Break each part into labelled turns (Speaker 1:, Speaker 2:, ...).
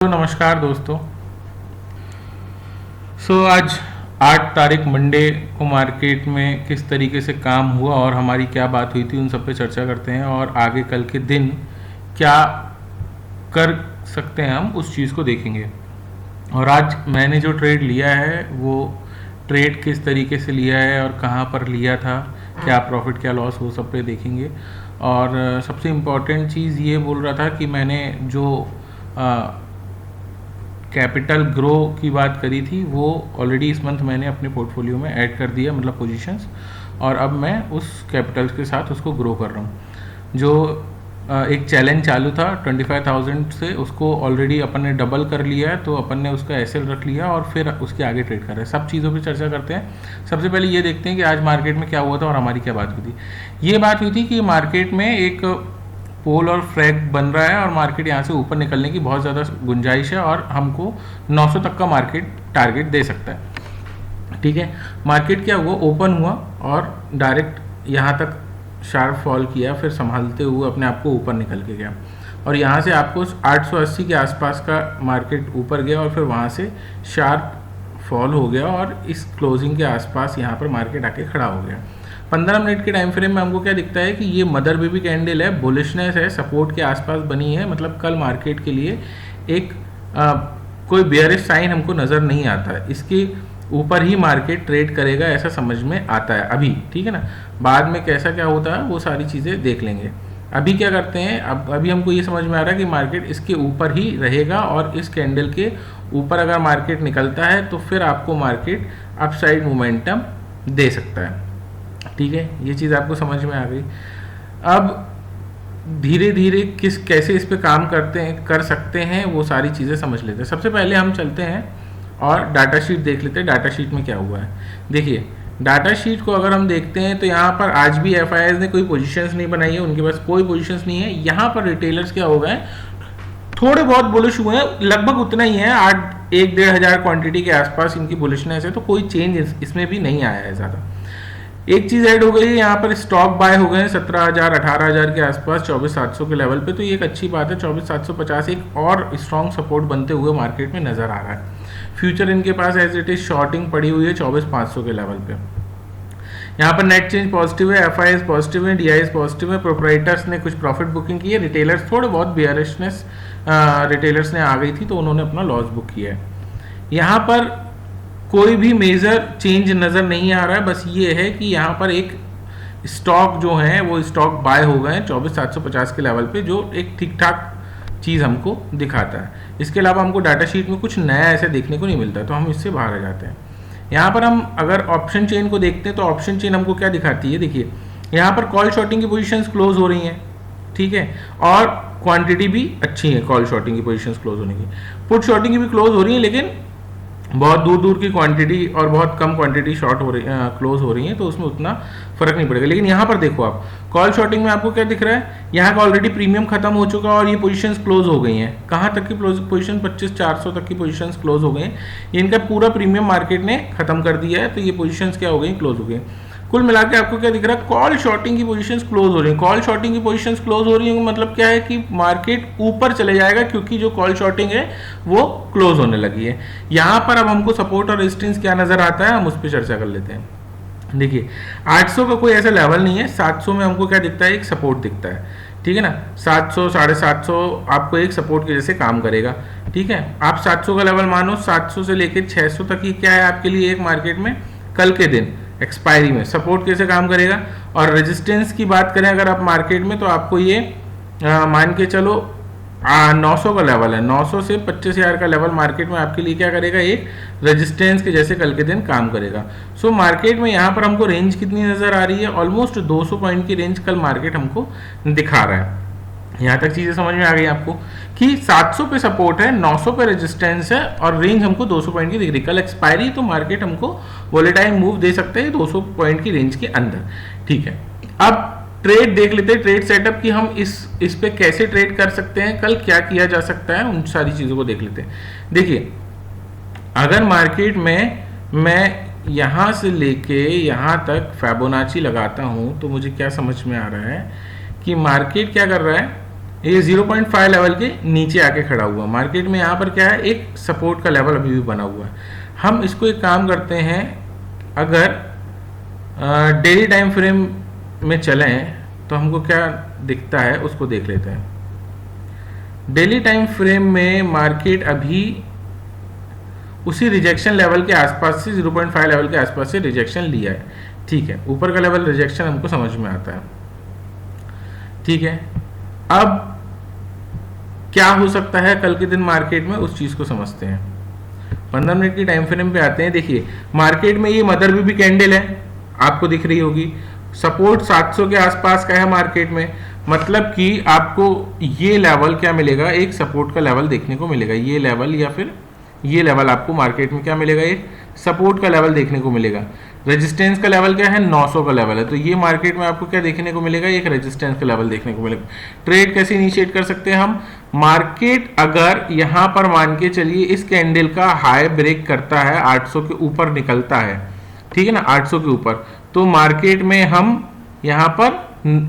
Speaker 1: तो नमस्कार दोस्तों। आज 8 तारीख मंडे को मार्केट में किस तरीके से काम हुआ और हमारी क्या बात हुई थी उन सब पे चर्चा करते हैं और आगे कल के दिन क्या कर सकते हैं हम उस चीज़ को देखेंगे। और आज मैंने जो ट्रेड लिया है वो ट्रेड किस तरीके से लिया है और कहाँ पर लिया था, क्या प्रॉफिट क्या लॉस, वो सब पे देखेंगे। और सबसे इम्पॉर्टेंट चीज़ ये बोल रहा था कि मैंने जो कैपिटल ग्रो की बात करी थी वो ऑलरेडी इस मंथ मैंने अपने पोर्टफोलियो में ऐड कर दिया, मतलब पोजीशंस, और अब मैं उस कैपिटल के साथ उसको ग्रो कर रहा हूँ। जो एक चैलेंज चालू था 25,000 से, उसको ऑलरेडी अपन ने डबल कर लिया है, तो अपन ने उसका एसएल रख लिया और फिर उसके आगे ट्रेड कर रहे हैं। सब चीज़ों पे चर्चा करते हैं। सबसे पहले ये देखते हैं कि आज मार्केट में क्या हुआ था और हमारी क्या बात हुई थी। ये बात हुई थी कि मार्केट में एक पोल और फ्लैग बन रहा है और मार्केट यहाँ से ऊपर निकलने की बहुत ज़्यादा गुंजाइश है और हमको 900 तक का मार्केट टारगेट दे सकता है। ठीक है, मार्केट क्या हुआ, ओपन हुआ और डायरेक्ट यहाँ तक शार्प फॉल किया, फिर संभालते हुए अपने आप को ऊपर निकल के गया और यहाँ से आपको 880 के आसपास का मार्केट ऊपर गया और फिर वहाँ से शार्प फॉल हो गया और इस क्लोजिंग के आसपास यहाँ पर मार्केट आके खड़ा हो गया। 15 मिनट के टाइम फ्रेम में हमको क्या दिखता है कि ये मदर बेबी कैंडल है, बुलिशनेस है, सपोर्ट के आसपास बनी है, मतलब कल मार्केट के लिए एक कोई बेयरिश साइन हमको नज़र नहीं आता है। इसके ऊपर ही मार्केट ट्रेड करेगा ऐसा समझ में आता है अभी, ठीक है ना। बाद में कैसा क्या होता है वो सारी चीज़ें देख लेंगे। अभी क्या करते हैं, अभी हमको ये समझ में आ रहा है कि मार्केट इसके ऊपर ही रहेगा और इस कैंडल के ऊपर अगर मार्केट निकलता है तो फिर आपको मार्केट अपसाइड मोमेंटम दे सकता है। ठीक है, ये चीज़ आपको समझ में आ गई। अब धीरे धीरे कैसे इस पे काम कर सकते हैं वो सारी चीज़ें समझ लेते हैं। सबसे पहले हम चलते हैं और डाटा शीट देख लेते हैं। डाटा शीट में क्या हुआ है, देखिए डाटा शीट को अगर हम देखते हैं तो यहाँ पर आज भी एफआईआईज ने कोई पोजीशंस नहीं बनाई है, उनके पास कोई पोजीशंस नहीं है। यहाँ पर रिटेलर्स क्या हो गए, थोड़े बहुत बुलिश हुए हैं, लगभग उतना ही है, 1-1.5 हज़ार क्वांटिटी के आसपास इनकी बुलिशनेस है, तो कोई चेंज इसमें भी नहीं आया है ज़्यादा। एक चीज़ ऐड हो गई है, यहाँ पर स्टॉक बाय हो गए 17,000 18,000 के आसपास 24,700 के लेवल पे, तो ये एक अच्छी बात है। 24,750 एक और स्ट्रॉन्ग सपोर्ट बनते हुए मार्केट में नज़र आ रहा है। फ्यूचर इनके पास एज इट इज शॉर्टिंग पड़ी हुई है 24,500 के लेवल पे। यहाँ पर नेट चेंज पॉजिटिव है, एफआईआईज पॉजिटिव है, डीआईएस पॉजिटिव है, प्रोप्राइटर्स ने कुछ प्रॉफिट बुकिंग की है, रिटेलर्स थोड़े बहुत बियरिशनेस रिटेलर्स ने आ गई थी तो उन्होंने अपना लॉस बुक किया है। यहाँ पर कोई भी मेजर चेंज नज़र नहीं आ रहा है, बस ये है कि यहाँ पर एक स्टॉक जो है वो स्टॉक बाय हो गए 24,750 के लेवल पे, जो एक ठीक ठाक चीज़ हमको दिखाता है। इसके अलावा हमको डाटा शीट में कुछ नया ऐसे देखने को नहीं मिलता, तो हम इससे बाहर आ जाते हैं। यहाँ पर हम अगर ऑप्शन चेन को देखते हैं तो ऑप्शन चेन हमको क्या दिखाती है, देखिए यहाँ पर कॉल शॉर्टिंग की पोजीशंस क्लोज हो रही हैं, ठीक है, और क्वांटिटी भी अच्छी है कॉल शॉर्टिंग की पोजीशंस क्लोज होने की। पुट शॉर्टिंग की भी क्लोज हो रही है, लेकिन बहुत दूर दूर की क्वांटिटी और बहुत कम क्वांटिटी शॉर्ट हो रही क्लोज हो रही है, तो उसमें उतना फर्क नहीं पड़ेगा। लेकिन यहाँ पर देखो आप कॉल शॉर्टिंग में आपको क्या दिख रहा है, यहाँ का ऑलरेडी प्रीमियम खत्म हो चुका और ये पोजीशंस क्लोज हो गई हैं। कहाँ तक की पोजीशन, 25,400 तक की पोजीशंस क्लोज हो गई हैं। इनका पूरा प्रीमियम मार्केट ने खत्म कर दिया है, तो ये पोजीशंस क्या हो गई, क्लोज हो गई। कुल मिला के आपको क्या दिख रहा है, कॉल शॉर्टिंग की पोजीशंस क्लोज हो रही है। कॉल शॉर्टिंग की पोजीशंस क्लोज हो रही है मतलब क्या है कि मार्केट ऊपर चले जाएगा, क्योंकि जो कॉल शॉर्टिंग है वो क्लोज होने लगी है। यहाँ पर अब हमको सपोर्ट और रेजिस्टेंस क्या नजर आता है, हम उस पर चर्चा कर लेते हैं। देखिए 800 का कोई ऐसा लेवल नहीं है, 700 में हमको क्या दिखता है, एक सपोर्ट दिखता है, ठीक है ना। 700 750 आपको एक सपोर्ट के जैसे काम करेगा, ठीक है। आप 700 का लेवल मानो, 700 से लेकर 600 तक ही क्या है आपके लिए एक मार्केट में कल के दिन एक्सपायरी में सपोर्ट कैसे काम करेगा। और रेजिस्टेंस की बात करें अगर आप मार्केट में, तो आपको ये मान के चलो 900 का लेवल है, 900 से 25,000 का लेवल मार्केट में आपके लिए क्या करेगा, एक रेजिस्टेंस के जैसे कल के दिन काम करेगा। सो मार्केट में यहाँ पर हमको रेंज कितनी नजर आ रही है, ऑलमोस्ट 200 पॉइंट की रेंज कल मार्केट हमको दिखा रहा है। यहाँ तक चीजें समझ में आ गई आपको कि 700 पे सपोर्ट है, 900 पे रेजिस्टेंस है और रेंज हमको 200 पॉइंट की दिख रही। कल एक्सपायरी तो मार्केट हमको वोलेटाइल मूव दे सकते हैं 200 पॉइंट की रेंज के अंदर, ठीक है। अब ट्रेड देख लेते हैं, ट्रेड सेटअप की हम इस पे कैसे ट्रेड कर सकते हैं, कल क्या किया जा सकता है, उन सारी चीजों को देख लेते हैं। देखिए अगर मार्केट में मैं यहाँ से लेके यहाँ तक फिबोनाची लगाता हूँ तो मुझे क्या समझ में आ रहा है कि मार्केट क्या कर रहा है, ये 0.5 लेवल के नीचे आके खड़ा हुआ मार्केट में। यहाँ पर क्या है, एक सपोर्ट का लेवल अभी भी बना हुआ है। हम इसको एक काम करते हैं, अगर डेली टाइम फ्रेम में चलें तो हमको क्या दिखता है उसको देख लेते हैं। डेली टाइम फ्रेम में मार्केट अभी उसी रिजेक्शन लेवल के आसपास से 0.5 लेवल के आसपास से रिजेक्शन लिया है। ठीक है, ऊपर का लेवल रिजेक्शन हमको समझ में आता है। ठीक है, अब क्या हो सकता है कल के दिन मार्केट में, उस चीज को समझते हैं। 15 मिनट की टाइम फ्रेम पे आते हैं। देखिए मार्केट में ये मदर भी कैंडल है, आपको दिख रही होगी। सपोर्ट 700 के आसपास का है मार्केट में, मतलब कि आपको ये लेवल क्या मिलेगा, एक सपोर्ट का लेवल देखने को मिलेगा। ये लेवल या फिर ये लेवल आपको मार्केट में क्या मिलेगा, एक सपोर्ट का लेवल देखने को मिलेगा। रेजिस्टेंस का लेवल क्या है, 900 का लेवल है। तो ये मार्केट में आपको क्या देखने को मिलेगा, एक रेजिस्टेंस का लेवल देखने को मिलेगा। ट्रेड कैसे इनिशिएट कर सकते हैं हम, मार्केट अगर यहां पर मान के चलिए इस कैंडल का हाई ब्रेक करता है, 800 के ऊपर निकलता है, ठीक है ना, 800 के ऊपर, तो मार्केट में हम यहां पर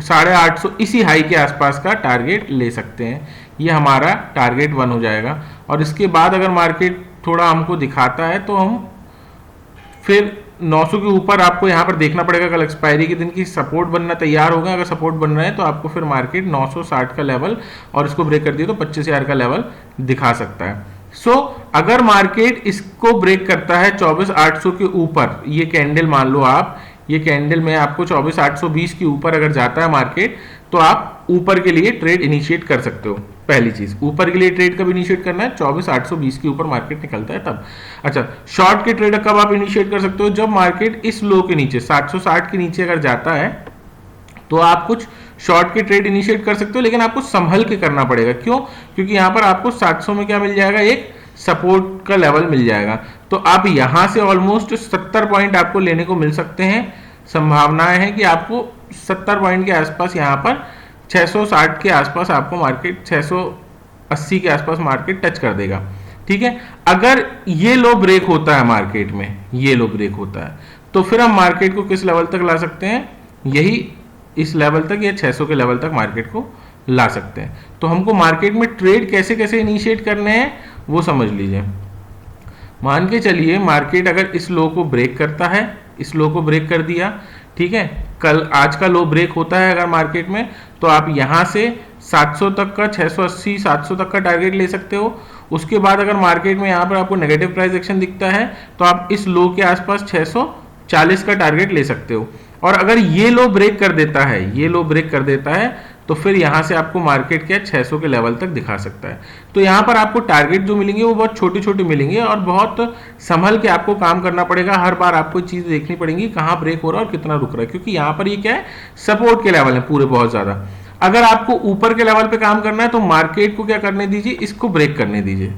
Speaker 1: 850 इसी हाई के आसपास का टारगेट ले सकते हैं। ये हमारा टारगेट 1 हो जाएगा। और इसके बाद अगर मार्केट थोड़ा हमको दिखाता है तो हम फिर 900 के ऊपर आपको यहाँ पर देखना पड़ेगा कल एक्सपायरी के दिन की सपोर्ट बनना तैयार होगा। अगर सपोर्ट बन रहा है तो आपको फिर मार्केट 960 का लेवल और इसको ब्रेक कर दिया तो 25,000 का लेवल दिखा सकता है। अगर मार्केट इसको ब्रेक करता है 24,800 के ऊपर, ये कैंडल मान लो आप, ये कैंडल में आपको 24,820 के ऊपर अगर जाता है मार्केट, तो आप ऊपर के लिए ट्रेड इनिशिएट कर सकते हो। पहली चीज, ऊपर के लिए ट्रेड कब इनिशिएट करना है, 24,820 के ऊपर मार्केट निकलता है तब। अच्छा, शॉर्ट के ट्रेड कब आप इनिशिएट कर सकते हो, जब मार्केट इस लो के नीचे 760 के नीचे अगर जाता है तो आप कुछ शॉर्ट के ट्रेड इनिशिएट कर सकते हो, लेकिन आपको संभल के करना पड़ेगा। क्यों, क्योंकि यहां पर आपको 700 में क्या मिल जाएगा, एक सपोर्ट का लेवल मिल जाएगा। तो आप यहां से ऑलमोस्ट 70 पॉइंट आपको लेने को मिल सकते हैं। संभावनाएं हैं कि आपको 70 पॉइंट के आसपास, यहां पर 660 के आसपास आपको मार्केट, 680 के आसपास मार्केट टच कर देगा। ठीक है, अगर ये लो ब्रेक होता है मार्केट में, ये लो ब्रेक होता है, तो फिर हम मार्केट को किस लेवल तक ला सकते हैं, यही इस लेवल तक या 600 के लेवल तक मार्केट को ला सकते हैं। तो हमको मार्केट में ट्रेड कैसे कैसे इनिशिएट करने हैं वो समझ लीजिए। मान के चलिए मार्केट अगर इस लो को ब्रेक करता है, इस लो को ब्रेक कर दिया, ठीक है, कल आज का लो ब्रेक होता है अगर मार्केट में, तो आप यहां से 700 तक का, 680 700 तक का टारगेट ले सकते हो। उसके बाद अगर मार्केट में यहां पर आपको नेगेटिव प्राइस एक्शन दिखता है तो आप इस लो के आसपास 640 का टारगेट ले सकते हो। और अगर ये लो ब्रेक कर देता है, ये लो ब्रेक कर देता है, तो फिर यहां से आपको मार्केट क्या 600 के लेवल तक दिखा सकता है। तो यहां पर आपको टारगेट जो मिलेंगे वो बहुत छोटे छोटे मिलेंगे और बहुत संभल के आपको काम करना पड़ेगा। हर बार आपको चीज देखनी पड़ेगी कहां ब्रेक हो रहा है और कितना रुक रहा है, क्योंकि यहां पर ये क्या है, सपोर्ट के लेवल है पूरे बहुत ज्यादा। अगर आपको ऊपर के लेवल पे काम करना है तो मार्केट को क्या करने दीजिए, इसको ब्रेक करने दीजिए,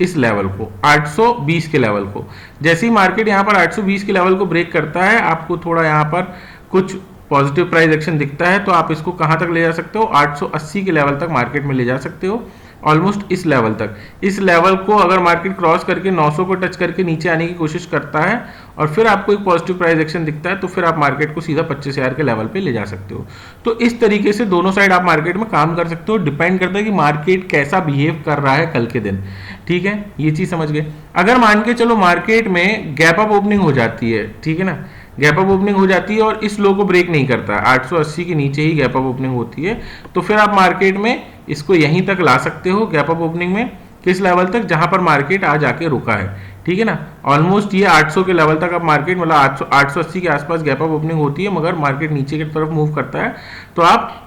Speaker 1: इस लेवल को, 820 के लेवल को। जैसे ही मार्केट यहां पर 820 के लेवल को ब्रेक करता है, आपको थोड़ा यहां पर कुछ पॉजिटिव प्राइस एक्शन दिखता है, तो आप इसको कहां तक ले जा सकते हो, 880 के लेवल तक मार्केट में ले जा सकते हो, ऑलमोस्ट इस लेवल तक। इस लेवल को अगर मार्केट क्रॉस करके 900 को टच करके नीचे आने की कोशिश करता है और फिर आपको एक पॉजिटिव प्राइस एक्शन दिखता है, तो फिर आप मार्केट को सीधा 25,000 के लेवल पे ले जा सकते हो। तो इस तरीके से दोनों साइड आप मार्केट में काम कर सकते हो। डिपेंड करता है कि मार्केट कैसा बिहेव कर रहा है कल के दिन। ठीक है, ये चीज समझ गए। अगर मान के चलो मार्केट में गैप अप ओपनिंग हो जाती है, ठीक है ना, गैप अप ओपनिंग हो जाती है और इस लो को ब्रेक नहीं करता, 880 के नीचे ही गैप अप ओपनिंग होती है, तो फिर आप मार्केट में इसको यहीं तक ला सकते हो गैप अप ओपनिंग में, किस लेवल तक, जहां पर मार्केट आज आके रुका है। ठीक है ना, ऑलमोस्ट ये 800 के लेवल तक आप मार्केट, मतलब 880 के आसपास गैप अप ओपनिंग होती है, मगर मार्केट नीचे की तरफ मूव करता है तो आप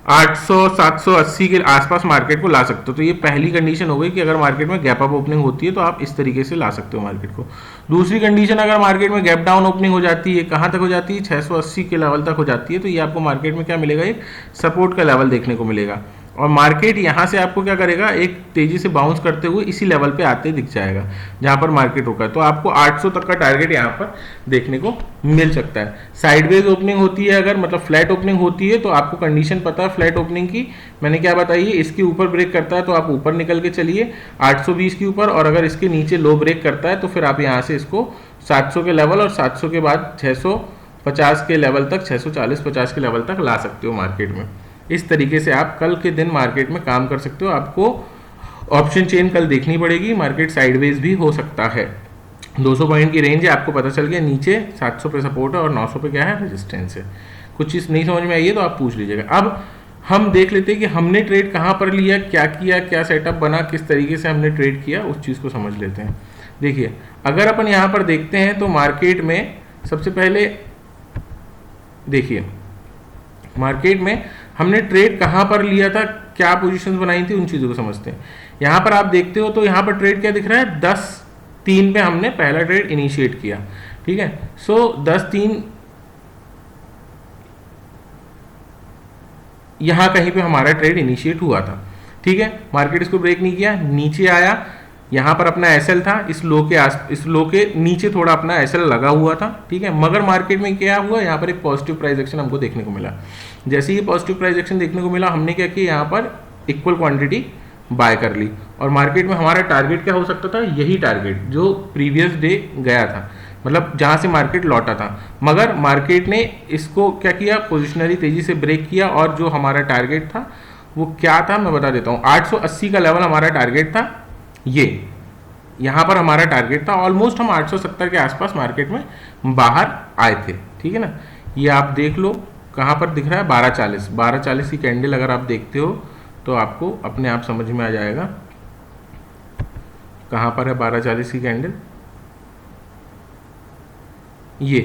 Speaker 1: 800 780 के आसपास मार्केट को ला सकते हो। तो ये पहली कंडीशन हो गई कि अगर मार्केट में गैप अप ओपनिंग होती है तो आप इस तरीके से ला सकते हो मार्केट को। दूसरी कंडीशन, अगर मार्केट में गैप डाउन ओपनिंग हो जाती है, कहां तक हो जाती है, 680 के लेवल तक हो जाती है, तो ये आपको मार्केट में क्या मिलेगा, एक सपोर्ट का लेवल देखने को मिलेगा। और मार्केट यहां से आपको क्या करेगा, एक तेजी से बाउंस करते हुए इसी लेवल पे आते दिख जाएगा जहां पर मार्केट रुका है। तो आपको 800 तक का टारगेट यहां पर देखने को मिल सकता है। साइडवेज ओपनिंग होती है अगर, मतलब फ्लैट ओपनिंग होती है, तो आपको कंडीशन पता है फ्लैट ओपनिंग की, मैंने क्या बताई है, इसके ऊपर ब्रेक करता है तो आप ऊपर निकल के चलिए 820 के ऊपर, और अगर इसके नीचे लो ब्रेक करता है तो फिर आप यहां से इसको 700 के लेवल और 700 के बाद 650 के लेवल तक, 640-50 के लेवल तक ला सकते हो मार्केट में। इस तरीके से आप कल के दिन मार्केट में काम कर सकते हो। आपको ऑप्शन चेन कल देखनी पड़ेगी, मार्केट साइडवेज भी हो सकता है। 200 पॉइंट की रेंज है, आपको पता चल गया, नीचे 700 पे सपोर्ट है और 900 पे क्या है, रेजिस्टेंस है। कुछ चीज़ नहीं समझ में आई है तो आप पूछ लीजिएगा। अब हम देख लेते हैं कि हमने ट्रेड कहाँ पर लिया, क्या किया, क्या सेटअप बना, किस तरीके से हमने ट्रेड किया, उस चीज़ को समझ लेते हैं। देखिए, अगर अपन यहाँ पर देखते हैं तो मार्केट में सबसे पहले देखिए, मार्केट में हमने ट्रेड कहाँ पर लिया था, क्या पोजीशंस बनाई थी, उन चीज़ों को समझते हैं। यहाँ पर आप देखते हो तो यहाँ पर ट्रेड क्या दिख रहा है, 10-3 पे हमने पहला ट्रेड इनिशिएट किया, ठीक है। सो 10-3 यहाँ कहीं पे हमारा ट्रेड इनिशिएट हुआ था, ठीक है। मार्केट इसको ब्रेक नहीं किया, नीचे आया, यहाँ पर अपना एसएल था, इस लो के नीचे थोड़ा अपना एसएल लगा हुआ था, ठीक है। मगर मार्केट में क्या हुआ, यहाँ पर एक पॉजिटिव प्राइस एक्शन हमको देखने को मिला। जैसे ही पॉजिटिव प्राइस एक्शन देखने को मिला, हमने क्या किया, यहाँ पर इक्वल क्वांटिटी बाय कर ली। और मार्केट में हमारा टारगेट क्या हो सकता था, यही टारगेट जो प्रीवियस डे गया था, मतलब जहां से मार्केट लौटा था। मगर मार्केट ने इसको क्या किया, पोजिशनरी तेजी से ब्रेक किया, और जो हमारा टारगेट था वो क्या था, मैं बता देता हूँ। 880 का लेवल हमारा टारगेट था, ये यहाँ पर हमारा टारगेट था। ऑलमोस्ट हम 870 के आसपास मार्केट में बाहर आए थे, ठीक है ना। ये आप देख लो कहाँ पर दिख रहा है, 1240 की कैंडल अगर आप देखते हो तो आपको अपने आप समझ में आ जाएगा कहाँ पर है 1240 की कैंडल। ये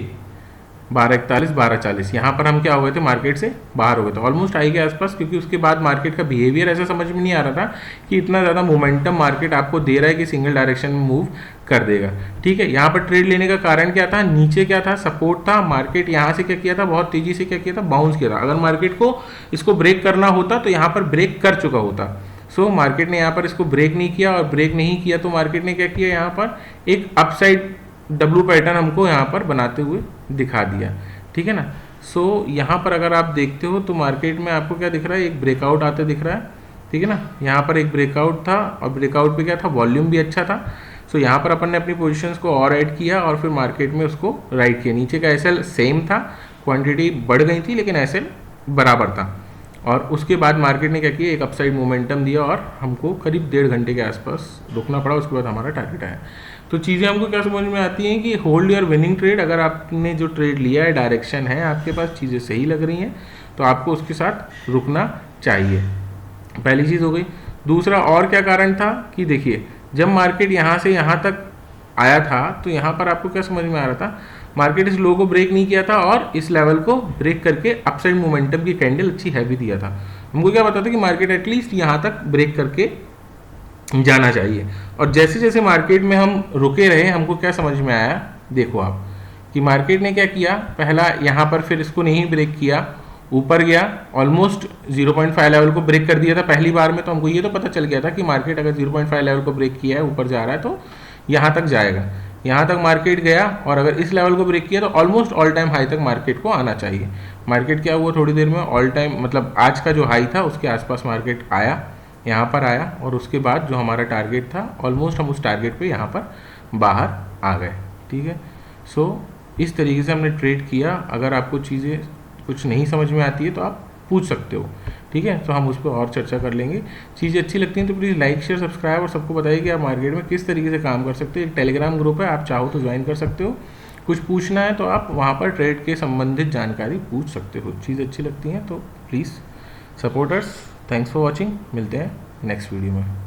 Speaker 1: 1241, 1240, यहाँ पर हम क्या हो गए थे, मार्केट से बाहर हो गए थे ऑलमोस्ट आई के आसपास, क्योंकि उसके बाद मार्केट का बिहेवियर ऐसा समझ में नहीं आ रहा था कि इतना ज़्यादा मोमेंटम मार्केट आपको दे रहा है कि सिंगल डायरेक्शन में मूव कर देगा, ठीक है। यहाँ पर ट्रेड लेने का कारण क्या था, नीचे क्या था, सपोर्ट था। मार्केट यहाँ से क्या किया था, बहुत तेजी से क्या किया था, बाउंस किया था। अगर मार्केट को इसको ब्रेक करना होता तो यहाँ पर ब्रेक कर चुका होता। सो मार्केट ने यहाँ पर इसको ब्रेक नहीं किया, और ब्रेक नहीं किया तो मार्केट ने क्या किया, यहाँ पर एक अपसाइड डब्लू पैटर्न हमको यहाँ पर बनाते हुए दिखा दिया, ठीक है ना। सो यहाँ पर अगर आप देखते हो तो मार्केट में आपको क्या दिख रहा है, एक ब्रेकआउट आते दिख रहा है, ठीक है ना। यहाँ पर एक ब्रेकआउट था, और ब्रेकआउट पे क्या था, वॉल्यूम भी अच्छा था। सो यहाँ पर अपन ने अपनी पोजीशंस को और ऐड किया, और फिर मार्केट में उसको राइट किया। नीचे का एसएल सेम था, क्वांटिटी बढ़ गई थी, लेकिन एसएल बराबर था। और उसके बाद मार्केट ने क्या किया, एक अपसाइड मोमेंटम दिया, और हमको करीब 1.5 घंटे के आसपास रुकना पड़ा। उसके बाद हमारा टारगेट आया। तो चीज़ें हमको क्या समझ में आती हैं कि होल्ड योर विनिंग ट्रेड। अगर आपने जो ट्रेड लिया है, डायरेक्शन है आपके पास, चीज़ें सही लग रही हैं, तो आपको उसके साथ रुकना चाहिए। पहली चीज़ हो गई। दूसरा और क्या कारण था कि देखिए, जब मार्केट यहाँ से यहाँ तक आया था तो यहाँ पर आपको क्या समझ में आ रहा था, मार्केट इस लो को ब्रेक नहीं किया था, और इस लेवल को ब्रेक करके अपसाइड मोमेंटम की कैंडल अच्छी हैवी दिया था। हमको क्या पता था कि मार्केट एटलीस्ट यहाँ तक ब्रेक करके जाना चाहिए। और जैसे जैसे मार्केट में हम रुके रहे, हमको क्या समझ में आया, देखो आप, कि मार्केट ने क्या किया, पहला यहाँ पर फिर इसको नहीं ब्रेक किया, ऊपर गया, ऑलमोस्ट 0.5 लेवल को ब्रेक कर दिया था पहली बार में। तो हमको ये तो पता चल गया था कि मार्केट अगर 0.5 लेवल को ब्रेक किया है, ऊपर जा रहा है, तो यहाँ तक जाएगा। यहाँ तक मार्केट गया, और अगर इस लेवल को ब्रेक किया तो ऑलमोस्ट ऑल टाइम हाई तक मार्केट को आना चाहिए। मार्केट क्या हुआ, थोड़ी देर में ऑल टाइम, मतलब आज का जो हाई था उसके आसपास मार्केट आया, यहाँ पर आया, और उसके बाद जो हमारा टारगेट था, ऑलमोस्ट हम उस टारगेट पे यहाँ पर बाहर आ गए, ठीक है। सो इस तरीके से हमने ट्रेड किया। अगर आपको चीज़ें कुछ नहीं समझ में आती है तो आप पूछ सकते हो, ठीक है। तो हम उस पर और चर्चा कर लेंगे। चीज़ें अच्छी लगती हैं तो प्लीज़ लाइक, शेयर, सब्सक्राइब, और सबको बताइए कि आप मार्केट में किस तरीके से काम कर सकते हो। एक टेलीग्राम ग्रुप है, आप चाहो तो ज्वाइन कर सकते हो। कुछ पूछना है तो आप वहाँ पर ट्रेड के संबंधित जानकारी पूछ सकते हो। चीज़ अच्छी लगती हैं तो please supporters, thanks for watching. मिलते हैं नेक्स्ट वीडियो में।